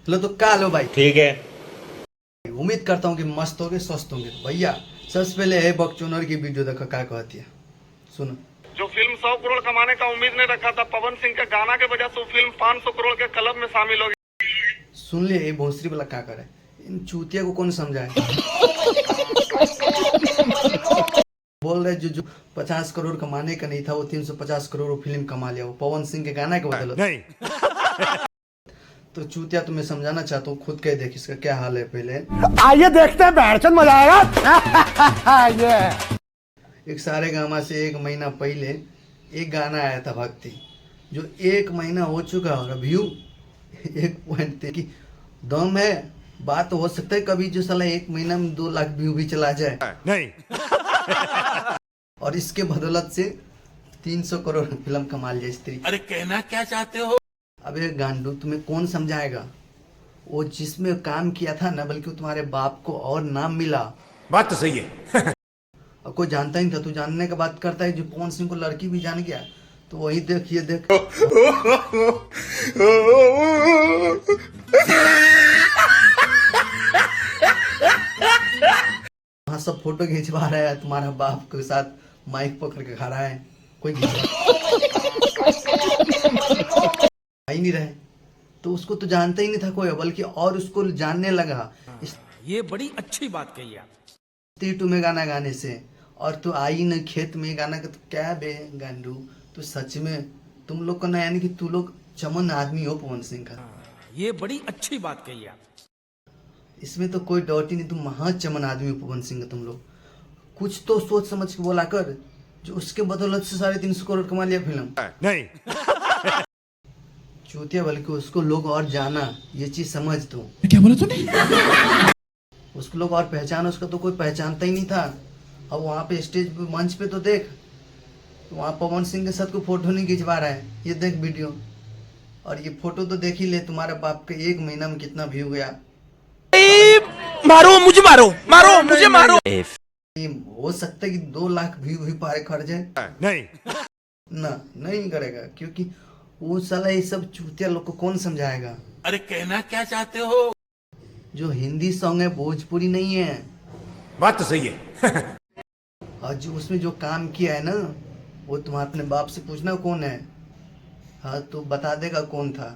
चलो तो का लो भाई। ठीक है। उम्मीद करता हूँ कि मस्त होगे, स्वस्थ होंगे। भैया सबसे पहले है बकचोनर की वीडियो देखो क्या कहती है, सुनो। जो फिल्म 100 करोड़ कमाने का उम्मीद नहीं रखा था, पवन सिंह के गाना के वजह से वो फिल्म 500 करोड़ के क्लब में शामिल हो गई। सुन ले, ये भोसरी वाला क्या करे, इन चूतिया को कौन समझाए। बोल रहे जो 50 करोड़ कमाने का नहीं था वो 350 करोड़ फिल्म कमा लिया, वो पवन सिंह के गाना के बदौलत। नहीं। तो चूतिया तुम्हें समझाना चाहता हूँ, खुद कह देख इसका क्या हाल है। पहले आइए देखते हैं, बैठचंद मजा आएगा। ये एक सारे गामा से 1 महीना पहले एक गाना आया था भक्ति, जो 1 महीना हो चुका और व्यू 1.3 की दम है। बात तो हो सकता है कभी जो साला 1 महीना में 2 लाख व्यू भी चला जाए। नहीं। और इसके बदौलत से 300 करोड़ फिल्म कमा लिया स्त्री। अरे कहना क्या चाहते हो? अबे गांडू, तुम्हें कौन समझाएगा। वो जिसमें काम किया था ना, बल्कि तुम्हारे बाप को और नाम मिला। बात तो सही है। और कोई जानता ही नहीं था, तू जानने का बात करता है। जो पवन सिंह को लड़की भी जान गया, तो वही देख, ये देख। वहाँ सब फोटो खिंचवा रहा है तुम्हारा बाप के साथ, माइक पकड़ के खड़ा है, कोई ही नहीं रहे। तो उसको तो जानता ही नहीं था कोई, बल्कि और उसको जानने लगा ये बड़ी अच्छी बात कही आप। स्त्री 2 में गाना गाने से। और तू आई न खेत में गाना का, तो क्या बे गांडू, तो सच में तुम लोग को ना, यानी कि तू लोग चमन आदमी हो पवन सिंह का। ये बड़ी अच्छी बात कही आप। इसमें तो कोई डाउट ही नहीं, तुम महा चमन आदमी हो पवन सिंह का। तुम लोग कुछ तो सोच समझ के बोला कर, जो उसके बदौलत से 350 करोड़ कमा लिया फिल्म। नहीं। चूतिया, बल्कि उसको लोग और जाना, ये चीज समझ तू। क्या बोला तूने? उसको लोग और पहचाना, उसका तो कोई पहचानता ही नहीं था। अब वहाँ पे स्टेज पे, मंच पे तो देख, वहाँ पवन सिंह के साथ कोई फोटो नहीं खिंचवा रहा है। ये देख वीडियो, और ये फोटो तो देख ही ले, तुम्हारे बाप के 1 महीना में कितना व्यू गया। मारो मुझे, मारो मारो मुझे, मारो। ये हो सकता है कि 2 लाख व्यू भी पारे कर जाए। नहीं। ना, नहीं करेगा, क्योंकि वो साला ये सब चूतिया लोग को कौन समझाएगा। अरे कहना क्या चाहते हो? जो हिंदी सॉन्ग है भोजपुरी नहीं है। बात तो सही है। और जो उसमें जो काम किया है ना, वो तुम्हारे अपने बाप से पूछना कौन है। हाँ, तो बता देगा कौन था।